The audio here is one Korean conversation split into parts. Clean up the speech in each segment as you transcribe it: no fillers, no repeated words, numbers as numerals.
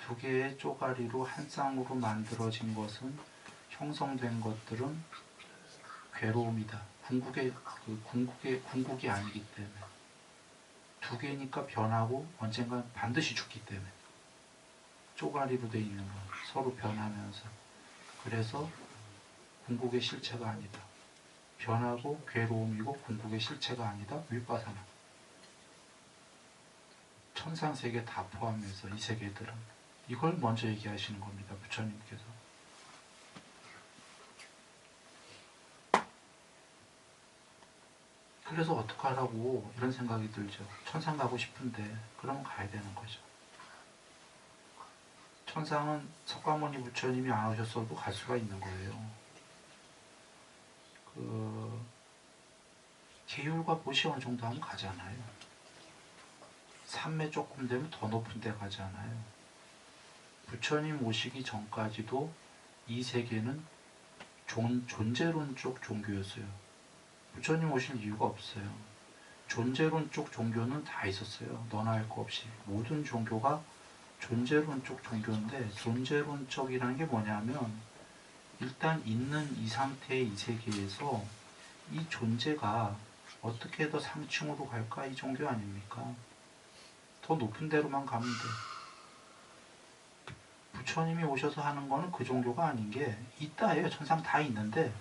두 개의 쪼가리로 한 쌍으로 만들어진 것은, 형성된 것들은 괴로움이다. 궁극이 아니기 때문에. 두 개니까 변하고 언젠간 반드시 죽기 때문에. 쪼가리로 돼 있는 건 서로 변하면서. 그래서 궁극의 실체가 아니다. 변하고 괴로움이고 궁극의 실체가 아니다. 윗바사나. 천상세계 다 포함해서 이 세계들은. 이걸 먼저 얘기하시는 겁니다. 부처님께서. 그래서 어떡하라고 이런 생각이 들죠. 천상 가고 싶은데 그러면 가야 되는 거죠. 천상은 석가모니 부처님이 안 오셨어도 갈 수가 있는 거예요. 계율과 보시 어느 정도 하면 가잖아요. 삼매 조금 되면 더 높은 데 가잖아요. 부처님 오시기 전까지도 이 세계는 존재론 쪽 종교였어요. 부처님 오실 이유가 없어요. 존재론 쪽 종교는 다 있었어요. 너나 할 거 없이. 모든 종교가 존재론 쪽 종교인데, 존재론 쪽이라는 게 뭐냐면 일단 있는 이 상태의 이 세계에서 이 존재가 어떻게 더 상층으로 갈까? 이 종교 아닙니까? 더 높은 데로만 가면 돼. 부처님이 오셔서 하는 거는 그 종교가 아닌 게 있다예요. 천상 다 있는데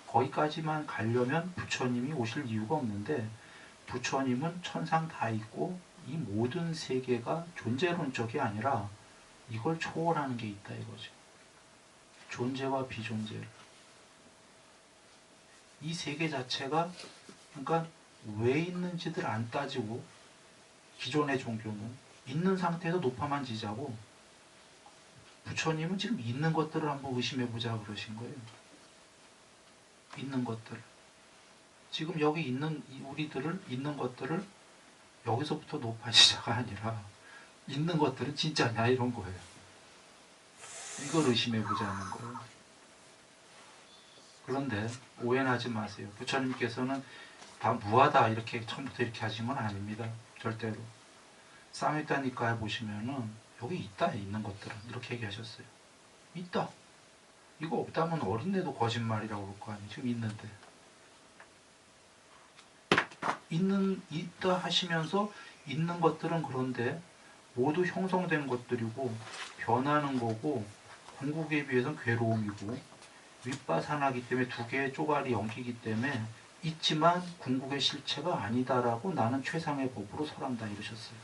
거기까지만 가려면 부처님이 오실 이유가 없는데, 부처님은 천상 다 있고 이 모든 세계가 존재론적이 아니라 이걸 초월하는 게 있다 이거죠. 존재와 비존재. 이 세계 자체가 그러니까 왜 있는지들 안 따지고, 기존의 종교는 있는 상태에서 높아만 지자고, 부처님은 지금 있는 것들을 한번 의심해보자 그러신 거예요. 있는 것들. 지금 여기 있는 우리들을, 있는 것들을 여기서부터 높아지자가 아니라 있는 것들은 진짜냐 이런 거예요. 이걸 의심해보자는 거예요. 그런데 오해는 하지 마세요. 부처님께서는 다 무하다 이렇게 처음부터 이렇게 하신 건 아닙니다. 절대로. 쌍유다니까에 보시면은 여기 있다, 있는 것들은 이렇게 얘기하셨어요. 있다. 이거 없다면 어린애도 거짓말이라고 그럴 거 아니에요. 지금 있는데. 있다 하시면서 있는 것들은 그런데 모두 형성된 것들이고 변하는 거고, 궁극에 비해서는 괴로움이고 윗바사나기 때문에 두 개의 쪼가리 연기이기 때문에 있지만 궁극의 실체가 아니다라고 나는 최상의 법으로 설한다 이러셨어요.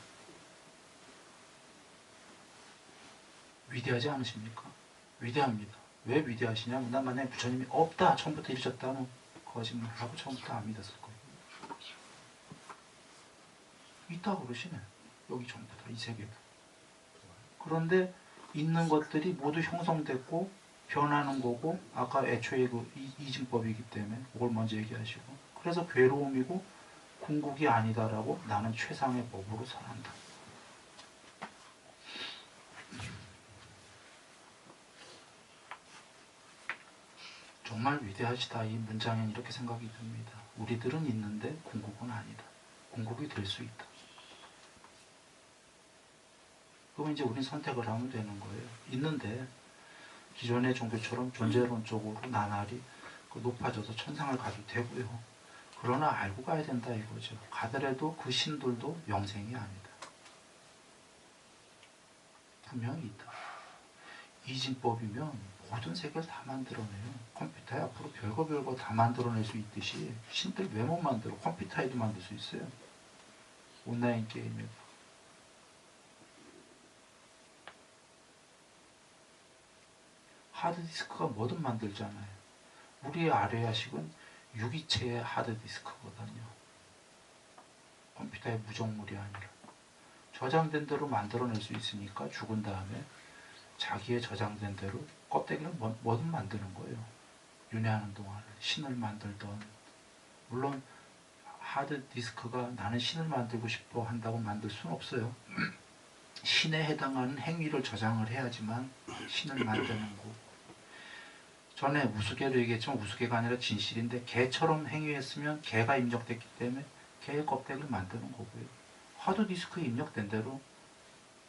위대하지 않으십니까? 위대합니다. 왜 위대하시냐면, 난 만약에 부처님이 없다 처음부터 이러셨다면 거짓말하고 처음부터 안 믿었을 거예요. 있다고 그러시네. 여기 전부 다, 이 세계도. 그런데 있는 것들이 모두 형성됐고 변하는 거고, 아까 애초에 그 이진법이기 때문에 그걸 먼저 얘기하시고, 그래서 괴로움이고 궁극이 아니다라고 나는 최상의 법으로 설한다. 정말 위대하시다. 이 문장엔 이렇게 생각이 듭니다. 우리들은 있는데 궁극은 아니다. 궁극이 될 수 있다. 그럼 이제 우린 선택을 하면 되는 거예요. 있는데 기존의 종교처럼 존재론적으로 나날이 높아져서 천상을 가도 되고요. 그러나 알고 가야 된다 이거죠. 가더라도 그 신들도 영생이 아니다. 분명히 있다. 이진법이면 모든 세계를 다 만들어내요. 컴퓨터에 앞으로 별거 다 만들어낼 수 있듯이 신들 왜 못 만들어? 컴퓨터에도 만들 수 있어요. 온라인 게임에도. 하드디스크가 뭐든 만들잖아요. 우리의 아래야식은 유기체의 하드디스크거든요. 컴퓨터의 무정물이 아니라. 저장된 대로 만들어낼 수 있으니까 죽은 다음에 자기의 저장된 대로 껍데기를 뭐든 만드는 거예요. 윤회하는 동안에 신을 만들던. 물론 하드디스크가 나는 신을 만들고 싶어 한다고 만들 수는 없어요. 신에 해당하는 행위를 저장을 해야지만 신을 만드는 거고. 전에 우스개로 얘기했지만 우스개가 아니라 진실인데, 개처럼 행위했으면 개가 입력됐기 때문에 개의 껍데기를 만드는 거고요. 하드디스크에 입력된 대로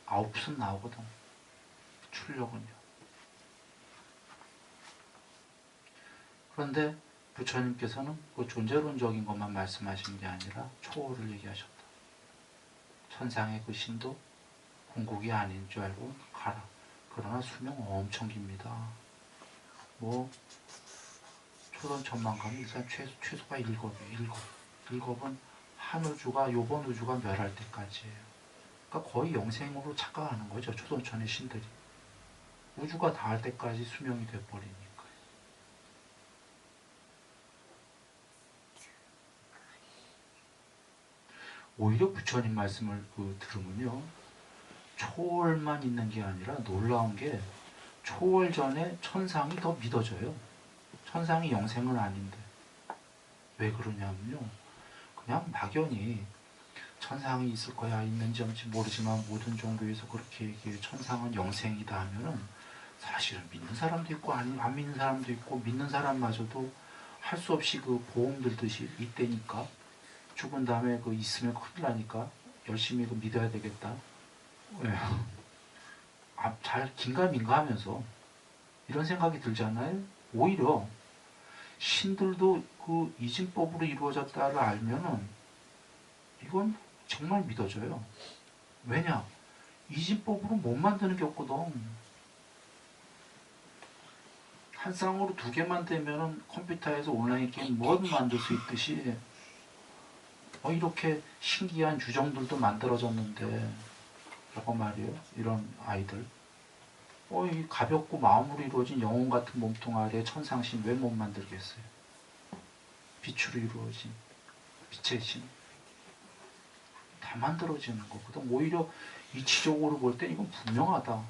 아웃풋은 나오거든. 출력은요. 그런데 부처님께서는 그 존재론적인 것만 말씀하신 게 아니라 초월을 얘기하셨다. 천상의 그 신도 궁극이 아닌 줄 알고 가라. 그러나 수명은 엄청 깁니다. 뭐 초선 천만가는 일단 최소가 1겁이에요. 1겁은 한 우주가 요번 우주가 멸할 때까지예요. 그러니까 거의 영생으로 착각하는 거죠. 초선천의 신들이. 우주가 닿을 때까지 수명이 돼버리니까. 오히려 부처님 말씀을 들으면요. 초월만 있는 게 아니라 놀라운 게 초월 전에 천상이 더 믿어져요. 천상이 영생은 아닌데. 왜 그러냐면요. 그냥 막연히 천상이 있을 거야, 있는지 없는지 모르지만 모든 종교에서 그렇게 얘기해요. 천상은 영생이다 하면은 사실은 믿는 사람도 있고 안 믿는 사람도 있고 믿는 사람마저도 할 수 없이 그 보험 들듯이 이때니까 죽은 다음에 그 있으면 큰일 나니까 열심히 그 믿어야 되겠다. 잘 긴가민가 하면서 이런 생각이 들잖아요. 오히려 신들도 그 이진법으로 이루어졌다를 알면은 이건 정말 믿어져요. 왜냐? 이진법으로 못 만드는 게 없거든. 한 쌍으로 2개만 되면은 컴퓨터에서 온라인 게임 뭐든 만들 수 있듯이 이렇게 신기한 유정들도 만들어졌는데 라고 말이에요. 이런 아이들. 이 가볍고 마음으로 이루어진 영혼 같은 몸뚱아리의 천상신 왜 못 만들겠어요? 빛으로 이루어진 빛의 신. 다 만들어지는 거거든. 오히려 이치적으로 볼 때 이건 분명하다.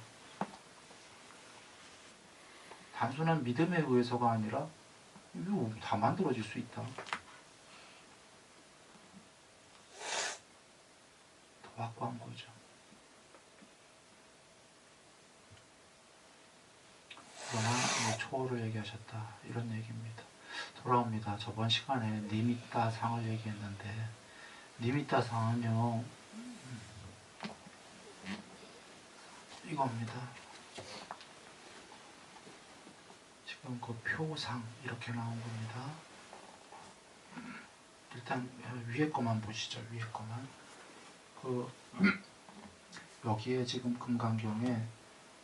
단순한 믿음에 의해서가 아니라 이거 다 만들어질 수 있다. 더 확고한 거죠. 그러나 초월을 얘기하셨다. 이런 얘기입니다. 돌아옵니다. 저번 시간에 니미타 상을 얘기했는데 니미타 상은요 이겁니다. 지금 그 표상 이렇게 나온 겁니다. 일단 위에 거만 보시죠. 위에 거만. 여기에 지금 금강경에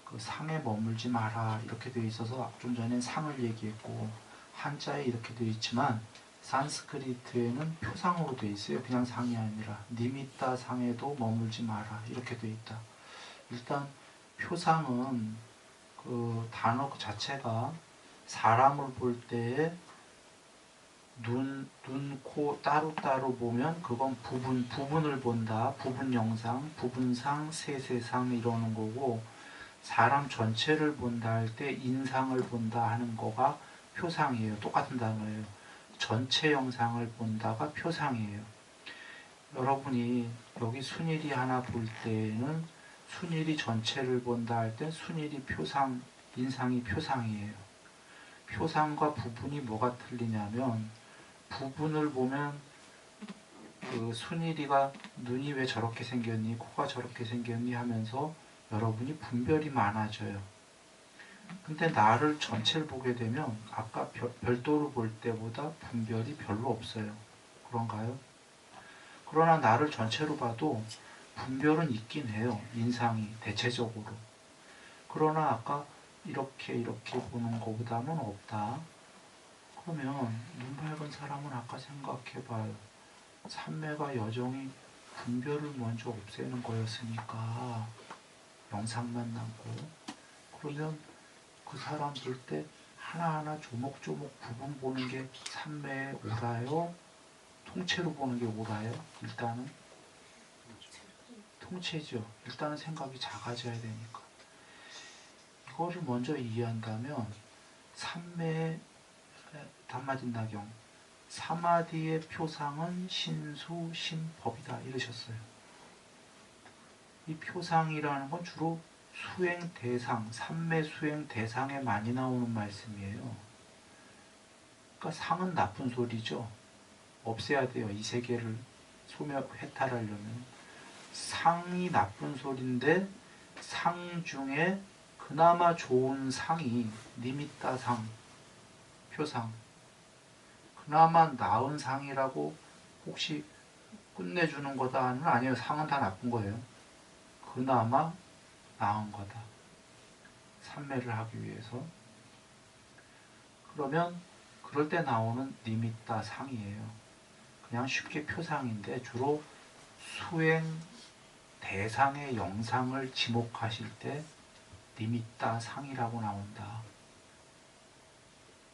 그 상에 머물지 마라 이렇게 되어 있어서 좀 전에 상을 얘기했고 한자에 이렇게 되어 있지만 산스크리트에는 표상으로 되어 있어요. 그냥 상이 아니라 니미타 상에도 머물지 마라 이렇게 되어 있다. 일단 표상은 그 단어 자체가 사람을 볼 때에 눈, 코 따로따로 보면 그건 부분을 본다. 부분 영상, 부분상, 세세상 이러는 거고 사람 전체를 본다 할 때 인상을 본다 하는 거가 표상이에요. 똑같은 단어예요. 전체 영상을 본다가 표상이에요. 여러분이 여기 순일이 하나 볼 때는 순일이 전체를 본다 할 때 순일이 표상, 인상이 표상이에요. 표상과 부분이 뭐가 틀리냐면 부분을 보면 그 순일이가 눈이 왜 저렇게 생겼니, 코가 저렇게 생겼니 하면서 여러분이 분별이 많아져요. 근데 나를 전체를 보게 되면 아까 별도로 볼 때보다 분별이 별로 없어요. 그런가요? 그러나 나를 전체로 봐도 분별은 있긴 해요. 인상이 대체적으로. 그러나 아까 이렇게 보는 것보다는 없다. 그러면 눈 밝은 사람은 아까 생각해봐요. 삼매가 여정이 분별을 먼저 없애는 거였으니까 영상만 남고 그러면 그 사람 볼 때 하나하나 조목조목 부분 보는 게 삼매에 옳아요? 통째로 보는 게 옳아요? 일단은 통째죠. 일단은 생각이 작아져야 되니까 이거를 먼저 이해한다면 삼매의 담마진나경 사마디의 표상은 신수 신법이다 이러셨어요. 이 표상이라는 건 주로 수행 대상, 삼매 수행 대상에 많이 나오는 말씀이에요. 그러니까 상은 나쁜 소리죠. 없애야 돼요. 이 세계를 해탈하려면. 상이 나쁜 소리인데 상 중에 그나마 좋은 상이 니미따상, 표상. 그나마 나은 상이라고 혹시 끝내주는 거다는 아니에요. 상은 다 나쁜 거예요. 그나마 나은 거다. 삼매를 하기 위해서. 그러면 그럴 때 나오는 니미따 상이에요. 그냥 쉽게 표상인데 주로 수행 대상의 영상을 지목하실 때 니미따 상이라고 나온다.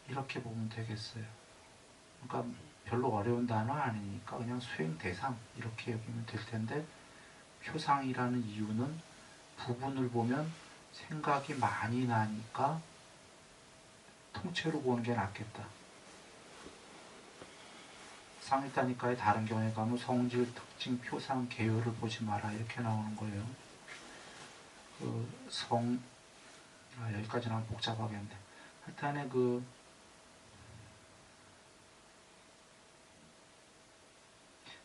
이렇게 보면 되겠어요. 그러니까 별로 어려운 단어 아니니까 그냥 수행 대상 이렇게 여기면 될 텐데, 표상이라는 이유는 부분을 보면 생각이 많이 나니까 통째로 보는 게 낫겠다. 상위타니까의 다른 경우에 가면 성질, 특징, 표상, 개요를 보지 마라 이렇게 나오는 거예요. 여기까지는 복잡하겠는데, 하여튼에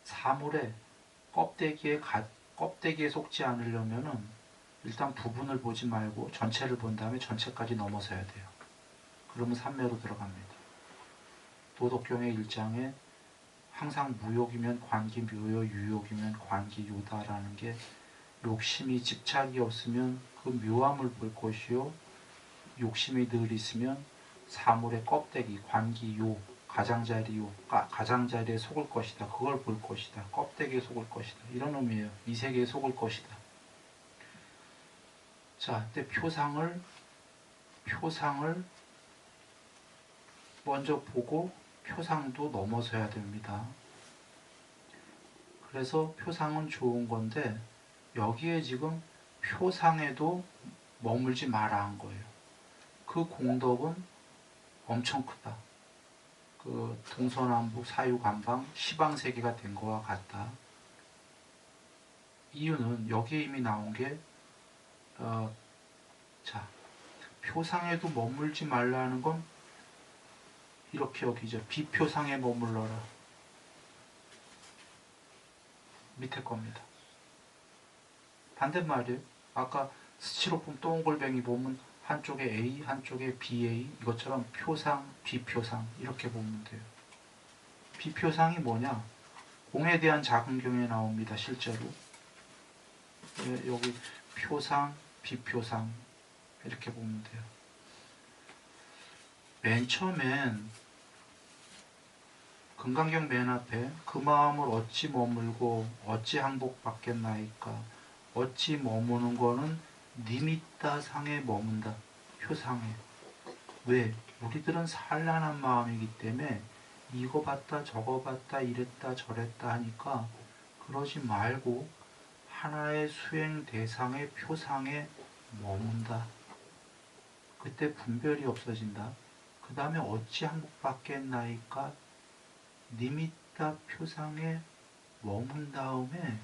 사물의 껍데기에 속지 않으려면은 일단 부분을 보지 말고 전체를 본 다음에 전체까지 넘어서야 돼요. 그러면 삼매로 들어갑니다. 도덕경의 1장에 항상 무욕이면 관기 묘요, 유욕이면 관기 요다라는 게, 욕심이 집착이 없으면 그 묘함을 볼 것이요, 욕심이 늘 있으면 사물의 껍데기, 관기 요, 가장자리에 속을 것이다. 그걸 볼 것이다. 껍데기에 속을 것이다. 이런 의미예요. 이 세계에 속을 것이다. 자, 근데 표상을 먼저 보고 표상도 넘어서야 됩니다. 그래서 표상은 좋은 건데, 여기에 지금 표상에도 머물지 마라 한 거예요. 그 공덕은 엄청 크다. 그 동서남북 사유관방 시방세계가 된 거와 같다. 이유는 여기에 이미 나온 게 표상에도 머물지 말라는 건 이렇게 여기죠. 비표상에 머물러라. 밑에 겁니다. 반대말이에요. 아까 스티로폼 동글뱅이 보면 한쪽에 A, 한쪽에 BA, 이것처럼 표상, 비표상 이렇게 보면 돼요. 비표상이 뭐냐? 공에 대한 자긍경에 나옵니다. 실제로. 여기 표상, 비표상 이렇게 보면 돼요. 맨 처음엔 금강경 맨 앞에 그 마음을 어찌 머물고 어찌 항복받겠나이까, 어찌 머무는 거는 니미따 상에 머문다. 표상에. 왜? 우리들은 산란한 마음이기 때문에 이거 봤다 저거 봤다 이랬다 저랬다 하니까 그러지 말고 하나의 수행 대상의 표상에 머문다. 그때 분별이 없어진다. 그 다음에 어찌 항복받겠나이까, 니미따 표상에 머문 다음에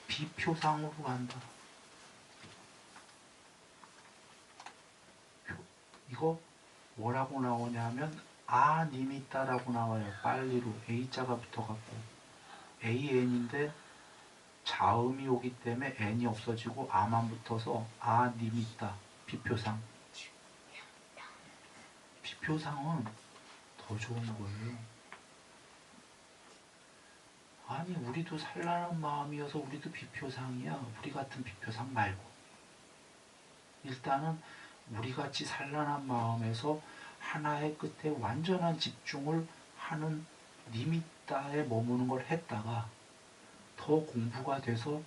비표상으로 간다. 이거 뭐라고 나오냐면 아니미따라고 나와요. 빨리로 A자가 붙어갖고 AN인데 자음이 오기 때문에 N이 없어지고 아만 붙어서 아니미따. 비표상. 비표상은 더 좋은 거예요. 아니 우리도 산란한 마음이어서 우리도 비표상이야. 우리 같은 비표상 말고 일단은 우리같이 산란한 마음에서 하나의 끝에 완전한 집중을 하는 니미따에 머무는 걸 했다가 더 공부가 돼서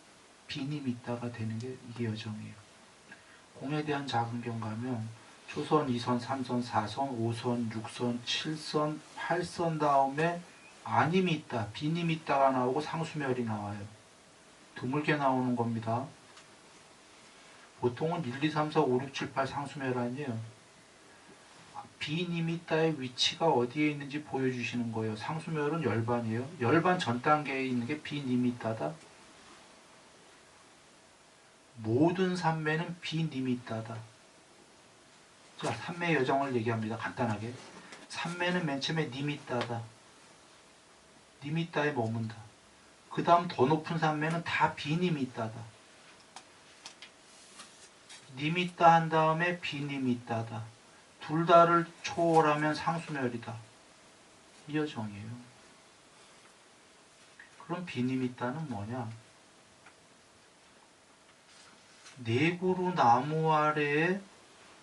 비니미따가 되는 게 이게 여정이에요. 공에 대한 자긍경 가면 초선, 2선, 3선, 4선, 5선, 6선, 7선, 8선 다음에 아니미따, 비니미따가 나오고 상수멸이 나와요. 드물게 나오는 겁니다. 보통은 1, 2, 3, 4, 5, 6, 7, 8 상수멸 아니에요. 비니미따의 위치가 어디에 있는지 보여주시는 거예요. 상수멸은 열반이에요. 열반 전 단계에 있는 게 비니미따다. 모든 삼매는 비니미따다. 자, 삼매 여정을 얘기합니다. 간단하게. 삼매는 맨 처음에 니미따다. 니미따에 머문다. 그 다음 더 높은 삼매는 다 비니미따다. 님있다 한 다음에 비님있다다. 둘 다를 초월하면 상수멸이다. 이 여정이에요. 그럼 비님있다는 뭐냐? 네 그루 나무 아래의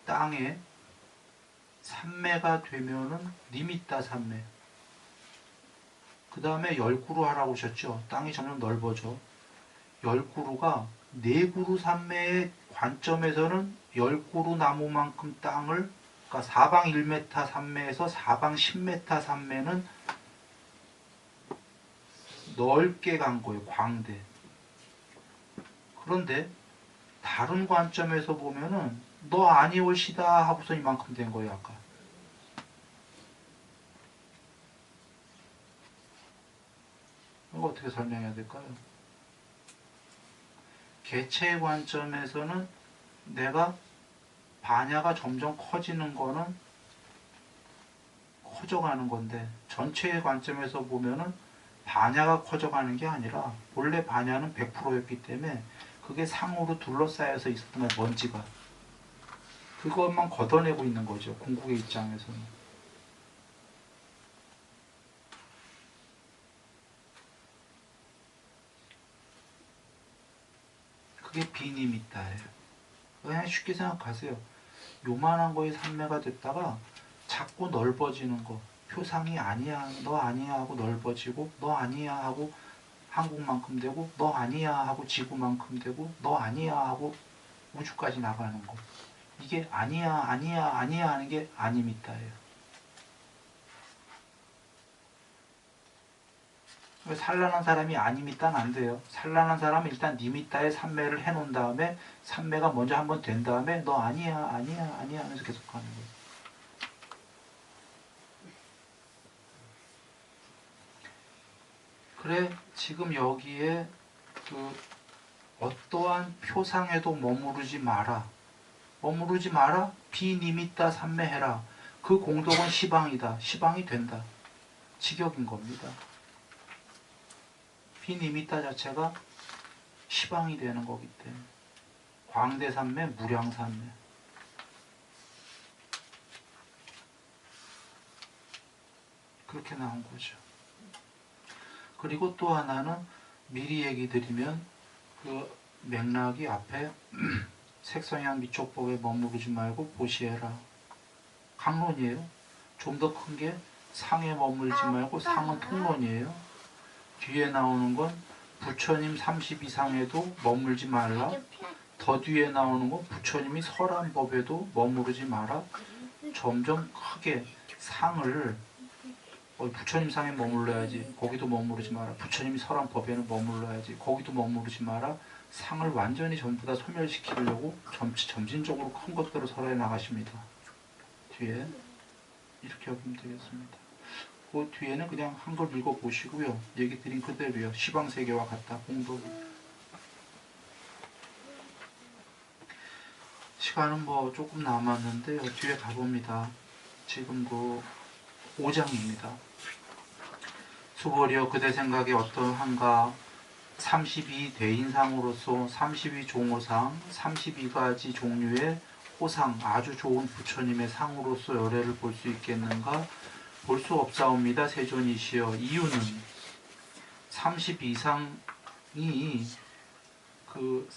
땅에 산매가 되면은 님있다 산매. 그 다음에 10그루 하라고 하셨죠. 땅이 점점 넓어져. 10그루가 4그루 산매의 관점에서는 10그루 나무만큼 땅을, 그러니까 사방 1m 산매에서 사방 10m 산매는 넓게 간 거예요. 광대. 그런데 다른 관점에서 보면은 너 아니 올시다 하고서 이만큼 된 거예요. 아까. 이거 어떻게 설명해야 될까요? 개체의 관점에서는 내가 반야가 점점 커지는 거는 커져가는 건데, 전체의 관점에서 보면은 반야가 커져가는 게 아니라 원래 반야는 100%였기 때문에 그게 상으로 둘러싸여서 있었던 먼지가, 그것만 걷어내고 있는 거죠. 궁극의 입장에서는. 그게 비니미타예요. 그냥 쉽게 생각하세요. 요만한 거에 산매가 됐다가 자꾸 넓어지는 거. 표상이 아니야, 너 아니야 하고 넓어지고, 너 아니야 하고 한국만큼 되고, 너 아니야 하고 지구만큼 되고, 너 아니야 하고 우주까지 나가는 거. 이게 아니야, 아니야, 아니야 하는 게 아니미타예요. 산란한 사람이 아니미따는 안 돼요. 산란한 사람은 일단 니미따에 산매를 해놓은 다음에 산매가 먼저 한번 된 다음에 너 아니야, 아니야, 아니야 하면서 계속 가는 거예요. 그래, 지금 여기에 그 어떠한 표상에도 머무르지 마라. 머무르지 마라. 비니미따 산매해라. 그 공덕은 시방이다. 시방이 된다. 직역인 겁니다. 비니미따 자체가 시방이 되는 거기 때문에. 광대산매, 무량산매. 그렇게 나온 거죠. 그리고 또 하나는 미리 얘기 드리면 그 맥락이 앞에 색성향 미촉법에 머무르지 말고 보시해라. 강론이에요. 좀 더 큰 게 상에 머물지 말고 상은 통론이에요. 뒤에 나오는 건 부처님 30 이상에도 머물지 말라. 더 뒤에 나오는 건 부처님이 설한 법에도 머무르지 마라. 점점 크게 상을 부처님 상에 머물러야지. 거기도 머무르지 마라. 부처님이 설한 법에는 머물러야지. 거기도 머무르지 마라. 상을 완전히 전부 다 소멸시키려고 점진적으로 큰 것들을 설해 나가십니다. 뒤에 이렇게 여기면 되겠습니다. 그 뒤에는 그냥 한글 읽어보시고요. 얘기 드린 그대로요. 시방세계와 같다. 공덕. 시간은 뭐 조금 남았는데 뒤에 가봅니다. 지금 그 5장입니다. 수보려 그대 생각에 어떠한가 32대인상으로서 32종호상 32가지 종류의 호상 아주 좋은 부처님의 상으로서 열애를 볼 수 있겠는가? 볼 수 없사옵니다. 세존이시여. 이유는 32상이 그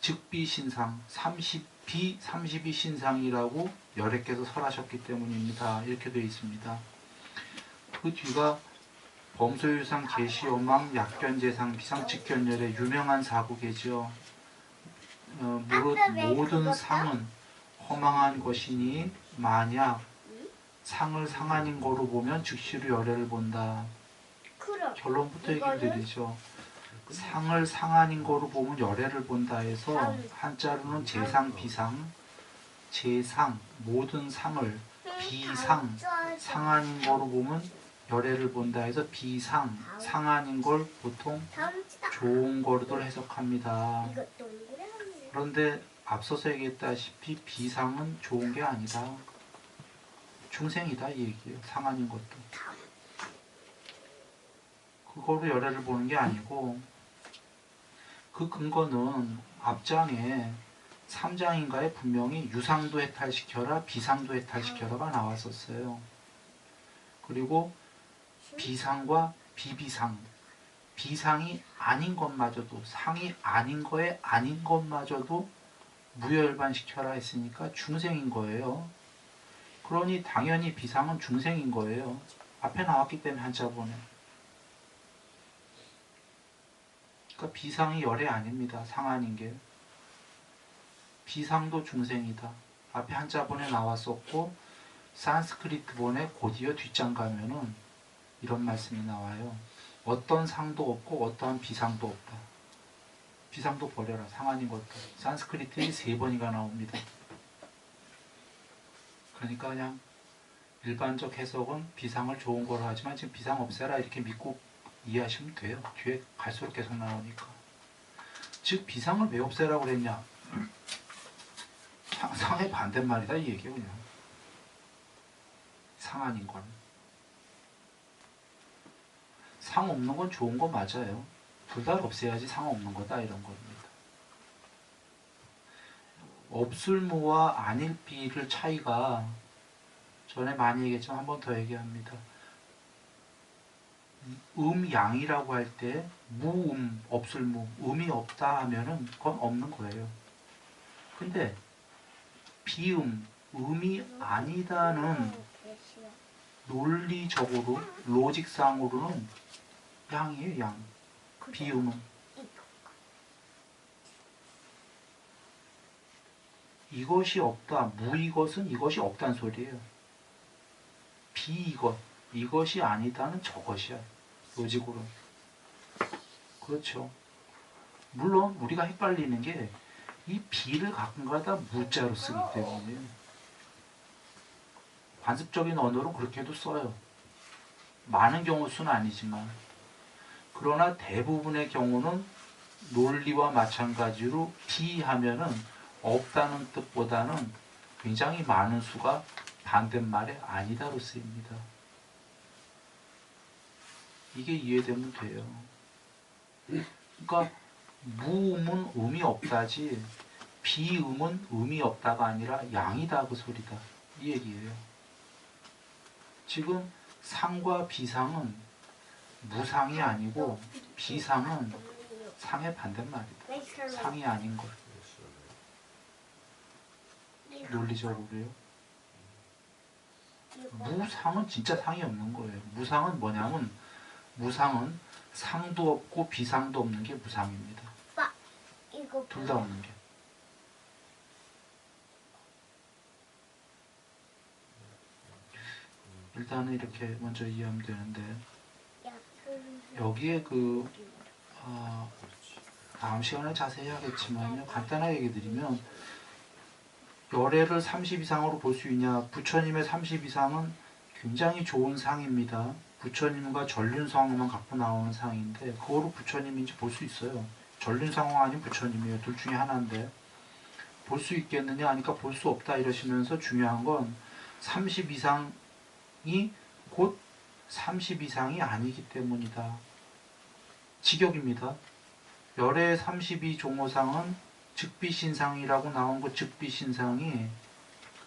즉비신상 32신상이라고 열애께서 설하셨기 때문입니다. 이렇게 되어 있습니다. 그 뒤가 범소유상 계시오망 약견재상 비상직견열의 유명한 사국이죠. 무릇 모든 상은 허망한 것이니 만약 상을 상한인 거로 보면 즉시로 열애를 본다. 결론부터 얘기를 드리죠. 상을 상한인 거로 보면 열애를 본다 해서 한자로는 재상 비상, 재상 모든 상을 비상 상한인 거로 보면 열애를 본다 해서 비상 상한인 걸 보통 좋은 거로들 해석합니다. 그런데 앞서서 얘기했다시피 비상은 좋은 게 아니다. 중생이다 이 얘기예요. 상한인 것도. 그거로 열애를 보는 게 아니고 그 근거는 앞장에 3장인가에 분명히 유상도 해탈시켜라, 비상도 해탈시켜라가 나왔었어요. 그리고 비상과 비비상, 비상이 아닌 것마저도, 상이 아닌 거에 아닌 것마저도 무효열반시켜라 했으니까 중생인 거예요. 그러니 당연히 비상은 중생인 거예요. 앞에 나왔기 때문에 한자본에. 그러니까 비상이 열애 아닙니다. 상 아닌 게. 비상도 중생이다. 앞에 한자본에 나왔었고 산스크리트본에 곧이어 뒷장 가면은 이런 말씀이 나와요. 어떤 상도 없고 어떠한 비상도 없다. 비상도 버려라. 상 아닌 것도. 산스크리트에 3번이가 나옵니다. 그러니까 그냥 일반적 해석은 비상을 좋은 거로 하지만 지금 비상 없애라 이렇게 믿고 이해하시면 돼요. 뒤에 갈수록 계속 나오니까. 즉 비상을 왜 없애라고 그랬냐. 상의 반대말이다 이 얘기예요. 그냥 상 아닌 건. 상 없는 건 좋은 거 맞아요. 둘 다 없애야지 상 없는 거다 이런 겁니다. 없을무와 아닐비를 차이가 전에 많이 얘기했지만 한 번 더 얘기합니다. 양이라고 할 때 무음, 없을무, 음이 없다 하면은 그건 없는 거예요. 근데 비음, 음이 아니다는 논리적으로, 로직상으로는 양이에요, 양. 비음은. 이것이 없다, 무이것은 이것이 없다는 소리예요. 비이것, 이것이 아니다는 저것이야. 로직으로. 그렇죠. 물론 우리가 헷갈리는 게 이 비를 가끔가다 무자로 쓰기 때문에 관습적인 언어로 그렇게도 써요. 많은 경우 수는 아니지만 그러나 대부분의 경우는 논리와 마찬가지로 비하면은 없다는 뜻보다는 굉장히 많은 수가 반대말에 아니다로 쓰입니다. 이게 이해되면 돼요. 그러니까 무음은 음이 없다지 비음은 음이 없다가 아니라 양이다 그 소리다 이 얘기예요. 지금 상과 비상은 무상이 아니고 비상은 상의 반대말이다. 상이 아닌 것. 논리적으로요. 무상은 진짜 상이 없는 거예요. 무상은 뭐냐면 무상은 상도 없고 비상도 없는 게 무상입니다. 둘 다 없는 게. 일단은 이렇게 먼저 이해하면 되는데 여기에 다음 시간에 자세히 하겠지만요. 간단하게 얘기 드리면 열애를 30 이상으로 볼 수 있냐. 부처님의 30 이상은 굉장히 좋은 상입니다. 부처님과 전륜상황만 갖고 나오는 상인데 그거로 부처님인지 볼 수 있어요. 전륜상황 아닌 부처님이에요. 둘 중에 하나인데 볼 수 있겠느냐 하니까 볼 수 없다 이러시면서 중요한 건 30 이상이 곧 30 이상이 아니기 때문이다. 직역입니다. 열애 32 종호상은 즉비신상이라고 나온 그 즉비신상이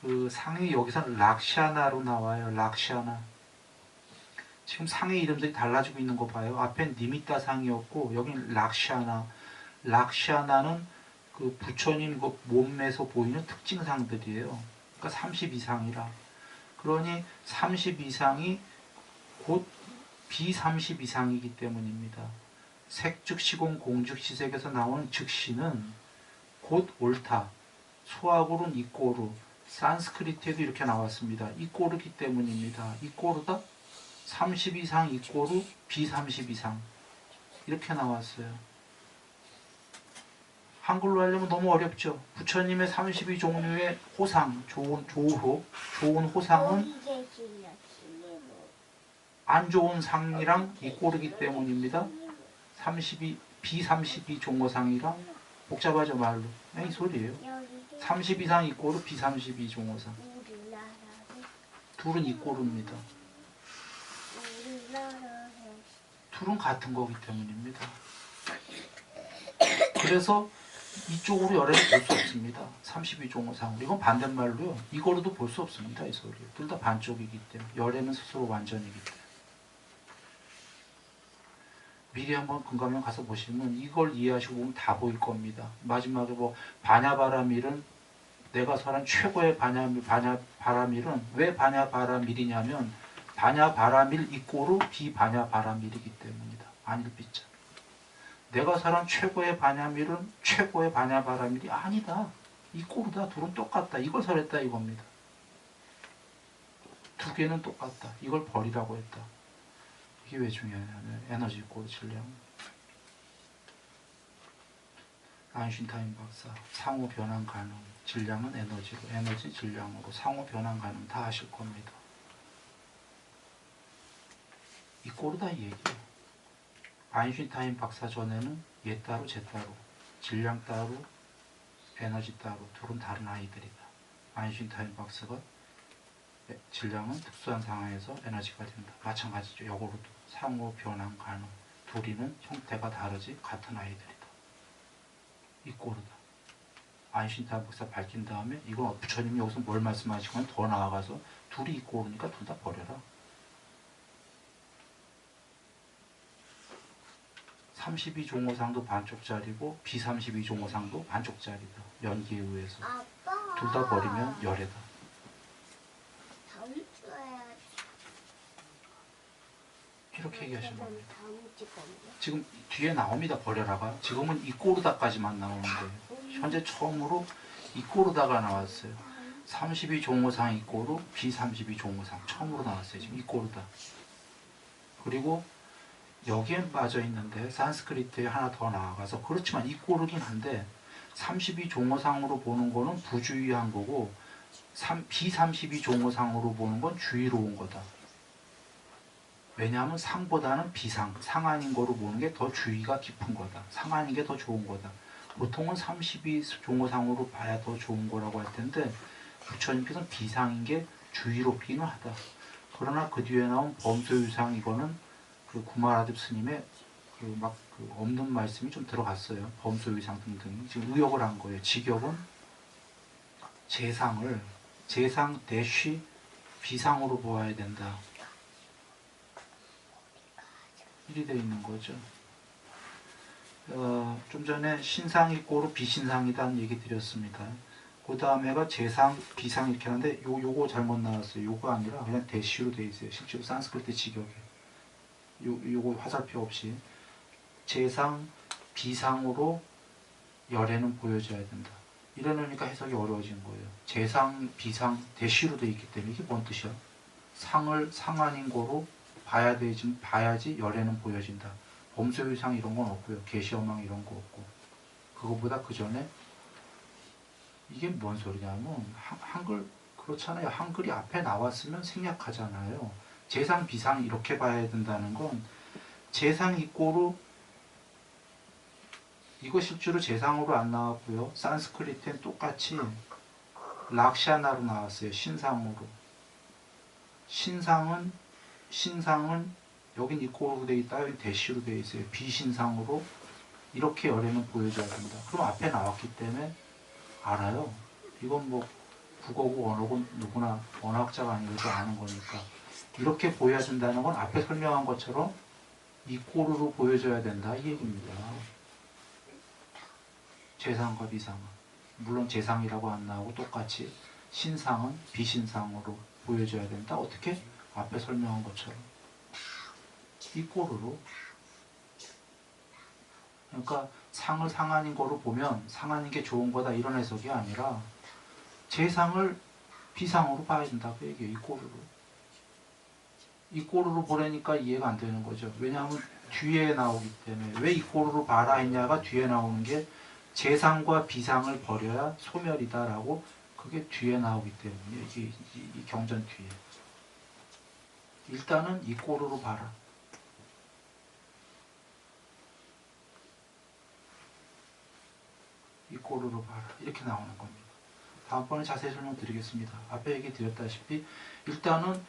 그 상이 여기서 락샤나로 나와요. 락샤나. 지금 상의 이름들이 달라지고 있는 거 봐요. 앞엔 니미따 상이었고 여긴 락샤나. 락샤나는 그 부처님 그 몸에서 보이는 특징상들이에요. 그러니까 30 이상이라. 그러니 30 이상이 곧 비30 이상이기 때문입니다. 색즉 시공 공즉 시색에서 나오는 즉시는 곧 옳다. 소학으로는 이꼬르. 산스크리트에도 이렇게 나왔습니다. 이꼬르기 때문입니다. 이꼬르다? 30 이상 이꼬르 비30 이상. 이렇게 나왔어요. 한글로 하려면 너무 어렵죠. 부처님의 32종류의 호상, 좋은 호상은 안 좋은 상이랑 이꼬르기 때문입니다. 비32 종호상이랑 복잡하죠 말로. 이 소리예요. 30 이상 이꼬르 비32 종호상. 둘은 이꼬르입니다. 둘은 같은 거기 때문입니다. 그래서 이쪽으로 열애는 볼 수 없습니다. 32종호상으로. 이건 반대말로요. 이거로도 볼 수 없습니다. 이 소리. 둘 다 반쪽이기 때문에. 열애는 스스로 완전이기 때문에. 미리 한번 금감면 가서 보시면 이걸 이해하시고 보면 다 보일 겁니다. 마지막에 뭐 바냐바라밀은 내가 설한 최고의 바냐바라밀은 왜 바냐바라밀이냐면 바냐바라밀 이꼬르 비바냐바라밀이기 때문이다. 안일비자. 내가 설한 최고의 바냐밀은 최고의 바냐바라밀이 아니다. 이꼬르다. 둘은 똑같다. 이걸 설했다 이겁니다. 두 개는 똑같다. 이걸 버리라고 했다. 이게 왜 중요하냐면 에너지 이꼬르 질량. 아인슈타인 박사. 상호 변환 가능. 질량은 에너지로, 에너지 질량으로 상호 변환 가능. 다 아실 겁니다. 이꼬르다 이 얘기예요. 아인슈타인 박사 전에는 얘 따로 쟤 따로, 질량 따로, 에너지 따로, 둘은 다른 아이들이다. 아인슈타인 박사가 질량은 특수한 상황에서 에너지가 된다. 마찬가지죠. 역으로도 상호 변환 가능. 둘이는 형태가 다르지 같은 아이들이다. 이꼬르다. 아인슈타인 박사 밝힌 다음에 이건 부처님이 여기서 뭘 말씀하시건 더 나아가서 둘이 이꼬르니까 둘 다 버려라. 32종호상도 반쪽짜리고 B32종호상도 반쪽짜리다. 연기에 의해서. 둘 다 버리면 열애다. 이렇게 얘기하시는 겁니다. 지금 뒤에 나옵니다. 버려라가. 지금은 이꼬르다까지만 나오는 거예요. 현재 처음으로 이꼬르다가 나왔어요. 32종호상 이꼬르, B32종호상 처음으로 나왔어요. 지금 이꼬르다. 그리고 여기엔 빠져 있는데 산스크리트에 하나 더 나아가서 그렇지만 이꼬르긴 한데 32종호상으로 보는 거는 부주의한 거고 B32종호상으로 보는 건 주의로운 거다. 왜냐하면 상보다는 비상, 상한인 거로 보는 게 더 주의가 깊은 거다. 상한인 게 더 좋은 거다. 보통은 32종호상으로 봐야 더 좋은 거라고 할 텐데 부처님께서는 비상인 게 주의롭기는 하다. 그러나 그 뒤에 나온 범소유상 이거는 그 구마라듭 스님의 그 없는 말씀이 좀 들어갔어요. 범소유상 등등. 지금 의역을 한 거예요. 직역은 재상 대쉬 비상으로 보아야 된다. 일이 되어 있는 거죠. 좀 전에 신상이 꼬로 비신상이다는 얘기 드렸습니다. 그 다음에가 재상, 비상 이렇게 하는데 요거 잘못 나왔어요. 요거 아니라 그냥 대쉬로 되어 있어요. 실제로 산스크리트 직역에. 요거 화살표 없이 재상, 비상으로 열애는 보여줘야 된다. 이러니까 해석이 어려워진 거예요. 재상, 비상, 대쉬로 되어 있기 때문에 이게 뭔 뜻이야? 상을 상한인 거로 봐야지 열애는 보여진다. 범소유상 이런 건 없고요. 계시어망 이런 거 없고. 그거보다 그 전에 이게 뭔 소리냐면 한글 그렇잖아요. 한글이 앞에 나왔으면 생략하잖아요. 재상, 비상 이렇게 봐야 된다는 건 재상 이꼬르 이거 실제로 재상으로 안 나왔고요. 산스크리트엔 똑같이 락샤나로 나왔어요. 신상으로. 신상은 여긴 이꼬르로 되어 있다. 여긴 대시로 되어 있어요. 비신상으로 이렇게 열애는 보여줘야 된다. 그럼 앞에 나왔기 때문에 알아요. 이건 뭐 국어고 언어고 누구나 언어학자가 아니어도 아는 거니까 이렇게 보여준다는 건 앞에 설명한 것처럼 이꼬르로 보여줘야 된다 이 얘기입니다. 재상과 비상은 물론 재상이라고 안 나오고 똑같이 신상은 비신상으로 보여줘야 된다. 어떻게? 앞에 설명한 것처럼 이꼬르로. 그러니까 상을 상한인 거로 보면 상한인 게 좋은 거다 이런 해석이 아니라 재상을 비상으로 봐야 된다 그 얘기예요. 이꼬르로 보라니까 이해가 안 되는 거죠. 왜냐하면 뒤에 나오기 때문에. 왜 이꼬르로 봐라 했냐가 뒤에 나오는 게 재상과 비상을 버려야 소멸이다라고 그게 뒤에 나오기 때문에 이 경전 뒤에 일단은 이꼬르로 봐라. 이꼬르로 봐라. 이렇게 나오는 겁니다. 다음번에 자세히 설명드리겠습니다. 앞에 얘기 드렸다시피 일단은